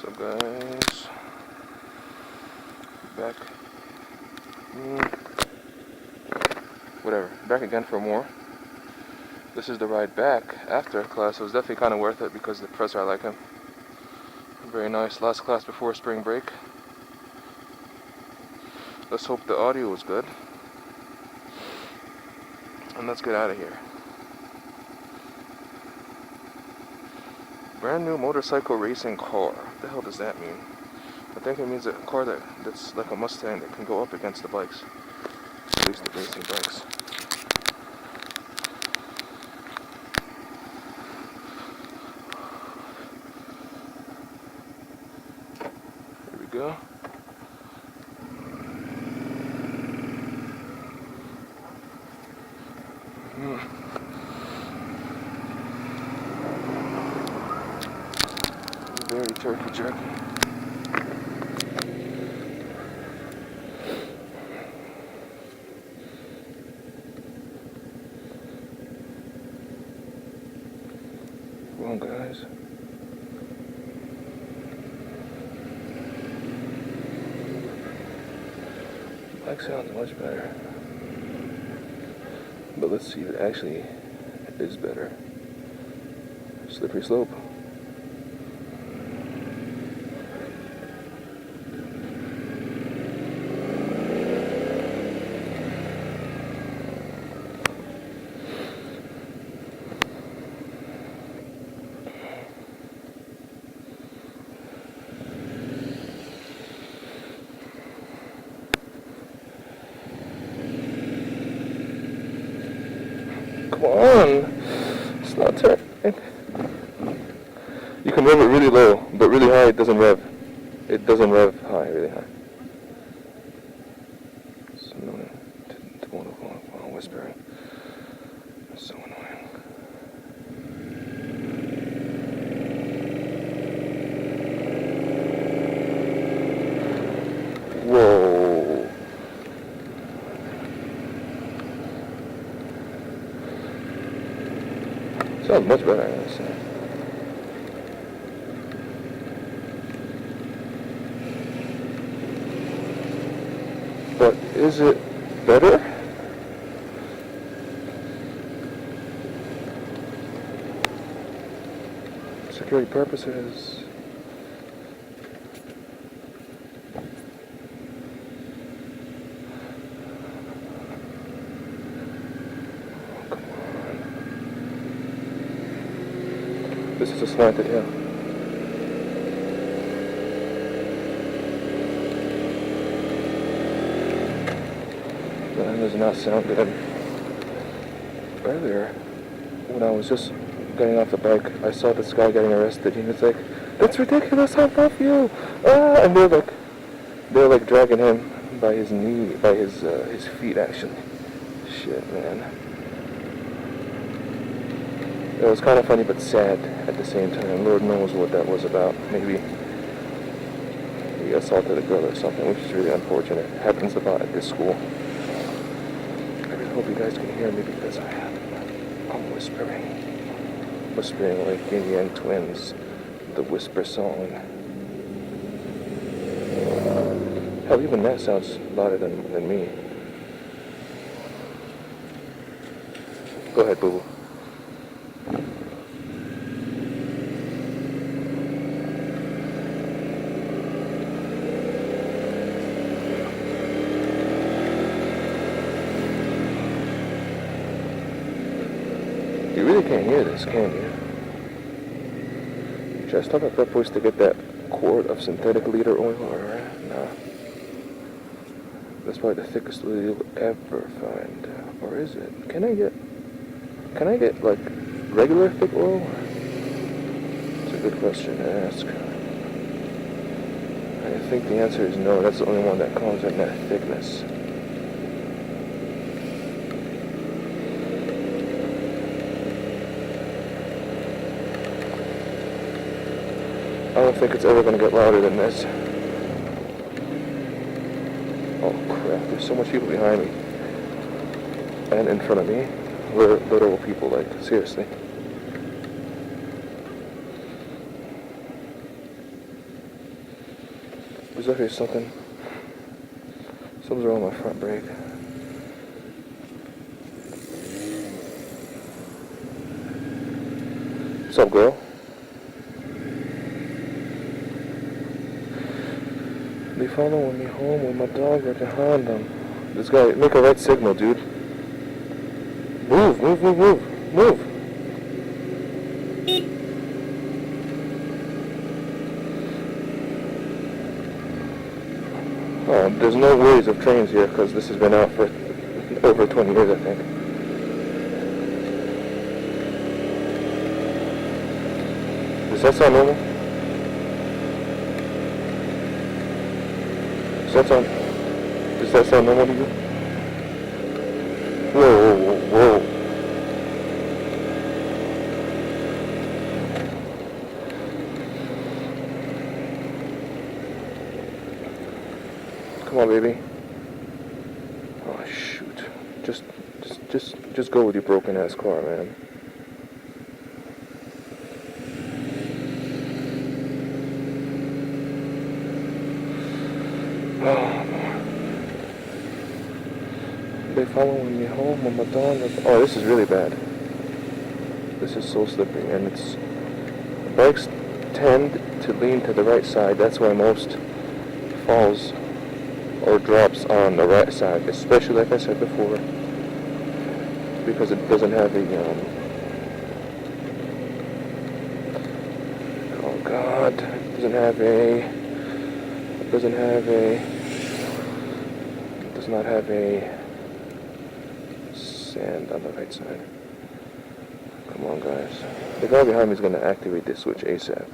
What's up, guys? Back. Whatever. Back again for more. This is the ride back after class. It was definitely kind of worth it because the professor, I like him. Very nice. Last class before spring break. Let's hope the audio was good. And let's get out of here. Brand new motorcycle racing car. What the hell does that mean? I think it means a car that's like a Mustang that can go up against the bikes. At least the racing bikes. Here we go. Very turkey jerky. Come on, guys. Bike sounds much better. But let's see if it actually is better. Slippery slope. Come on, it's not turning. You can rev it really low, but really high it doesn't rev. It doesn't rev high, really high. It's annoying. While whispering. It's so annoying. Whoa. Sounds much better, I gotta say. But is it better? Security purposes. This is a slanted hill. That does not sound good. Earlier, when I was just getting off the bike, I saw this guy getting arrested. He was like, "That's ridiculous! I love you!" And they're like dragging him by his knee, by his feet actually. Shit, man. It was kind of funny but sad at the same time. Lord knows what that was about. Maybe he assaulted a girl or something, which is really unfortunate. It happens a lot at this school. I really hope you guys can hear me because I'm whispering. Whispering like Yin Yang Twins, the Whisper Song. Hell, even that sounds louder than me. Go ahead, boo-boo. You really can't hear this, can you? Should I stop at that place to get that quart of synthetic leader oil, or no? That's probably the thickest oil you'll ever find. Or is it? Can I get like regular thick oil? It's a good question to ask. I think the answer is no. That's the only one that comes in that thickness. I don't think it's ever going to get louder than this. Oh crap, there's so much people behind me. And in front of me. Literal people, like, seriously. Is that here something? Something's wrong with my front brake. What's up, girl? They following me home with my dog right behind them. This guy, make a right signal, dude. Move, move, move, move, move. Oh, there's no worries of trains here because this has been out for over 20 years, I think. Does that sound normal? Does that sound normal to you? Whoa, whoa, whoa, whoa. Come on, baby. Oh, shoot. Just go with your broken ass car, man. Oh, they following me home on my dog. Oh, this is really bad. This is so slippery, and bikes tend to lean to the right side. That's why most falls or drops on the right side, especially like I said before, because it doesn't have a oh God, it does not have a sand on the right side. Come on, guys. The guy behind me is going to activate this switch ASAP.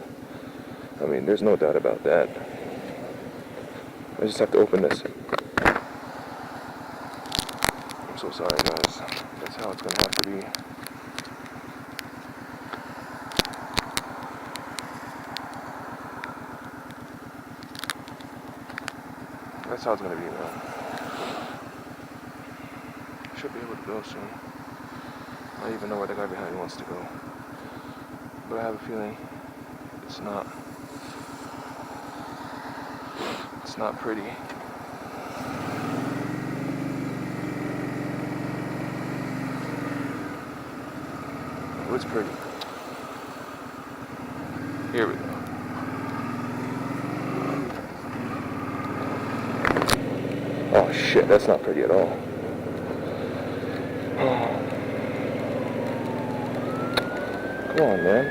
I mean, there's no doubt about that. I just have to open this. I'm so sorry, guys. That's how it's going to have to be. That's how it's going to be, man. Should be able to go soon. I don't even know where the guy behind me wants to go. But I have a feeling it's not pretty. Oh, it's pretty. Here we go. Oh shit, that's not pretty at all. Come on, man.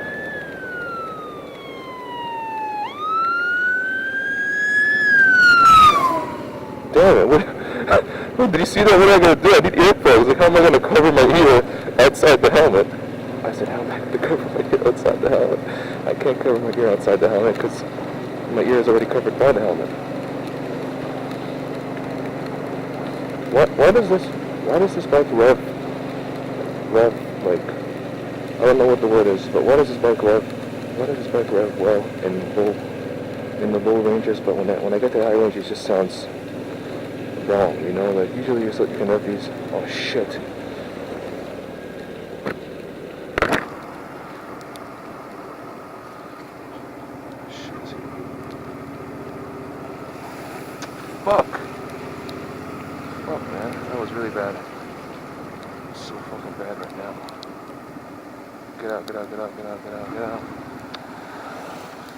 Damn it, what did you see that? What am I going to do? I need earplugs. Like, how am I going to cover my ear outside the helmet? I said, how am I going to cover my ear outside the helmet? I can't cover my ear outside the helmet because my ear is already covered by the helmet. Why does this bike rev, like, I don't know what the word is, but why does this bike rev well in the low ranges, but when I get to the high ranges, it just sounds wrong, you know? Like, usually you can rev these. Oh shit. Shit. Fuck, man, that was really bad. It's so fucking bad right now. Get out.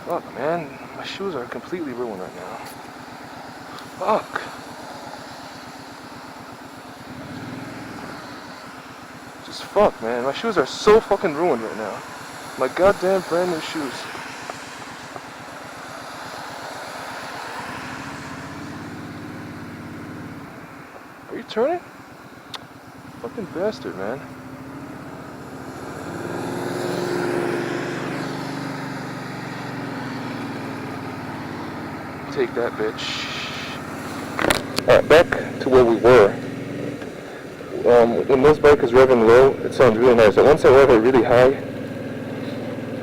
Fuck, man, my shoes are completely ruined right now. Fuck. Just fuck, man, my shoes are so fucking ruined right now. My goddamn brand new shoes. Are you turning? Fucking bastard, man. Take that, bitch. Alright, back to where we were. When this bike is revving low, it sounds really nice. But once I rev it really high,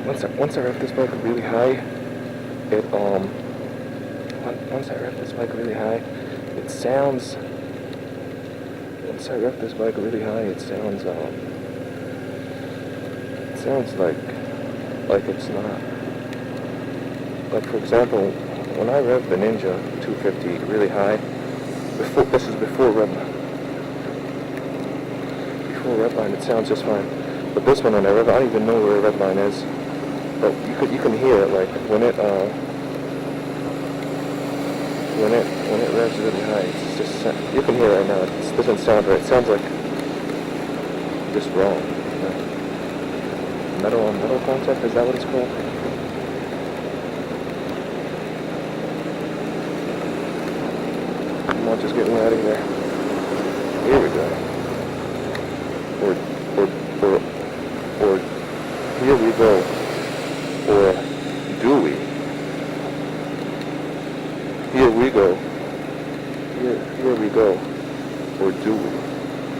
once I rev this bike really high, it sounds. Once I rev this bike really high, it sounds like it's not. Like, for example, When I rev the Ninja 250 really high, this is before redline, it sounds just fine. But this one, when I rev, I don't even know where redline is. But you can hear it, like when it revs really high. It's just you can hear it right now. It doesn't sound right. It sounds like just wrong. Metal on metal contact, is that what it's called? Come on, just get me out of here. Here we go. Or here we go.